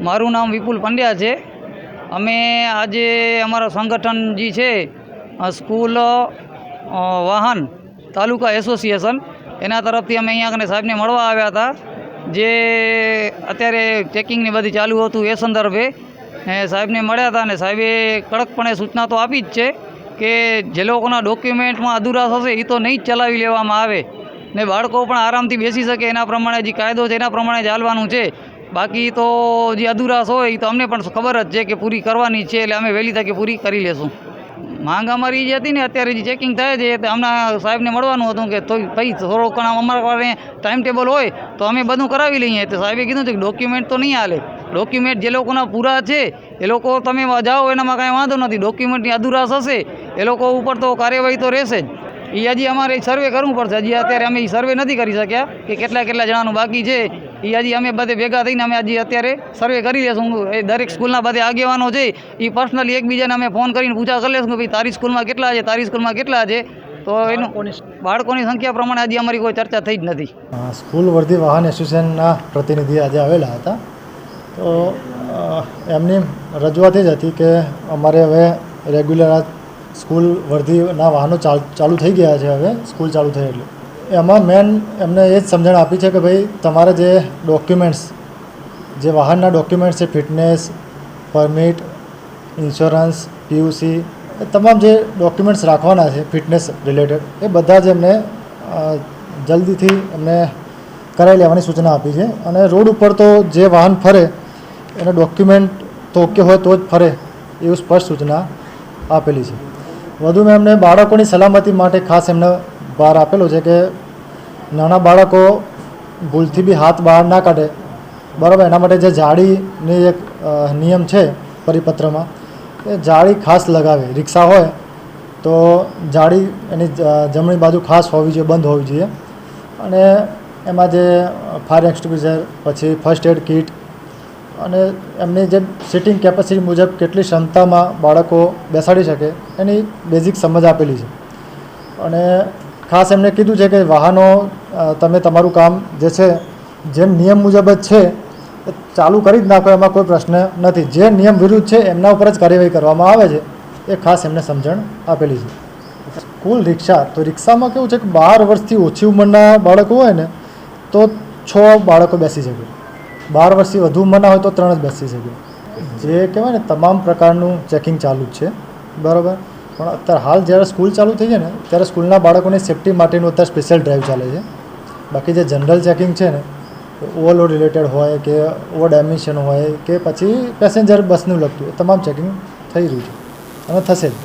મારું નામ વિપુલ પંડ્યા છે। અમે આજે અમારા સંગઠન જે છે સ્કૂલ વાહન તાલુકા એસોસિએશન એના તરફથી અમે અહીંયા કને સાહેબને મળવા આવ્યા હતા। જે અત્યારે ચેકિંગની બધી ચાલુ હતું એ સંદર્ભે સાહેબને મળ્યા હતા અને સાહેબે કડકપણે સૂચના તો આપી જ છે કે જે લોકોના ડોક્યુમેન્ટમાં અધૂરા હશે એ તો નહીં જ ચલાવી લેવામાં આવે ને બાળકો પણ આરામથી બેસી શકે એના પ્રમાણે જે કાયદો છે એના પ્રમાણે ચાલવાનું છે। બાકી તો જે અધુરાશ હોય એ તો અમને પણ ખબર જ છે કે પૂરી કરવાની છે, એટલે અમે વહેલી તકે પૂરી કરી લેશું। માંગ અમારી જે હતી ને અત્યારે જે ચેકિંગ થાય છે તે હમણાં સાહેબને મળવાનું હતું કે તો ભાઈ થોડોક અમારા પાસે ટાઈમ ટેબલ હોય તો અમે બધું કરાવી લઈએ। તો સાહેબે કીધું છે કે ડોક્યુમેન્ટ તો નહીં હાલે, ડોક્યુમેન્ટ જે લોકોના પૂરા છે એ લોકો તમે જાઓ એનામાં કાંઈ વાંધો નથી, ડોક્યુમેન્ટની અધુરાશ હશે એ લોકો ઉપર તો કાર્યવાહી તો રહેશે જ। એ હજી અમારે સર્વે કરવું પડશે, હજી અત્યારે અમે એ સર્વે નથી કરી શક્યા કે કેટલા જણાનું બાકી છે એ હજી અમે બધે ભેગા થઈને અમે હજી અત્યારે સર્વે કરી લેશું। એ દરેક સ્કૂલના બધે આગેવાનો છે એ પર્સનલી એકબીજાને અમે ફોન કરીને પૂછા કરી લેશું કે ભાઈ તારી સ્કૂલમાં કેટલા છે, તારી સ્કૂલમાં કેટલા છે। તો એનું બાળકોની સંખ્યા પ્રમાણે હજી અમારી કોઈ ચર્ચા થઈ જ નથી। સ્કૂલ વર્ધી વાહન એસોસિએશનના પ્રતિનિધિ આજે આવેલા હતા, તો એમની રજૂઆત એ જ હતી કે અમારે હવે રેગ્યુલર સ્કૂલ વર્ધીના વાહનો ચાલુ થઈ ગયા છે, હવે સ્કૂલ ચાલુ થઈ એટલે એમાં મેન એમને એ જ સમજણ આપી છે કે ભાઈ તમારે જે ડોક્યુમેન્ટ્સ, જે વાહનના ડોક્યુમેન્ટ્સ છે, ફિટનેસ, પરમિટ, ઇન્સ્યોરન્સ, પીયુસી, એ તમામ જે ડોક્યુમેન્ટ્સ રાખવાના છે ફિટનેસ રિલેટેડ એ બધા જ એમને જલ્દીથી એમને કરાવી લેવાની સૂચના આપી છે। અને રોડ ઉપર તો જે વાહન ફરે એના ડોક્યુમેન્ટ તો ઓકે હોય તો જ ફરે એવું સ્પષ્ટ સૂચના આપેલી છે। વધુમાં એમને બાળકોની સલામતી માટે ખાસ એમને ભાર આપેલો છે કે નાના બાળકો ભૂલથી બી હાથ બહાર ના કાઢે, બરાબર, એના માટે જે જાળીની એક નિયમ છે પરિપત્રમાં, એ જાળી ખાસ લગાવે। રિક્ષા હોય તો જાળી એની જમણી બાજુ ખાસ હોવી જોઈએ, બંધ હોવી જોઈએ। અને એમાં જે ફાયર એક્સટિંગ્વિશર, પછી ફર્સ્ટ એડ કિટ અને એમની જે સિટિંગ કેપેસિટી મુજબ કેટલી ક્ષમતામાં બાળકો બેસાડી શકે એની બેઝિક સમજ આપેલી છે। અને ખાસ એમને કીધું છે કે વાહનો તમે તમારું કામ જે છે જેમ નિયમ મુજબ જ છે એ ચાલુ કરી જ નાખો, એમાં કોઈ પ્રશ્ન નથી। જે નિયમ વિરુદ્ધ છે એમના ઉપર જ કાર્યવાહી કરવામાં આવે છે, એ ખાસ એમને સમજણ આપેલી છે। સ્કૂલ રિક્ષા, તો રિક્ષામાં કેવું છે કે 12 વર્ષથી ઓછી ઉંમરના બાળકો હોય ને તો 6 બાળકો બેસી શકે, 12 વર્ષથી વધુ ઉંમરના હોય તો 3 જ બેસી શકે। જે કહેવાય ને તમામ પ્રકારનું ચેકિંગ ચાલુ જ છે, બરાબર। પણ અત્યારે હાલ જ્યારે સ્કૂલ ચાલુ થઈ છે ને ત્યારે સ્કૂલના બાળકોની સેફટી માટેનું અત્યારે સ્પેશિયલ ડ્રાઈવ ચાલે છે। બાકી જે જનરલ ચેકિંગ છે ને ઓવરલોડ રિલેટેડ હોય કે ઓવર ડાયમેન્શન હોય કે પછી પેસેન્જર બસનું લગતું એ તમામ ચેકિંગ થઈ રહ્યું છે અને થશે જ।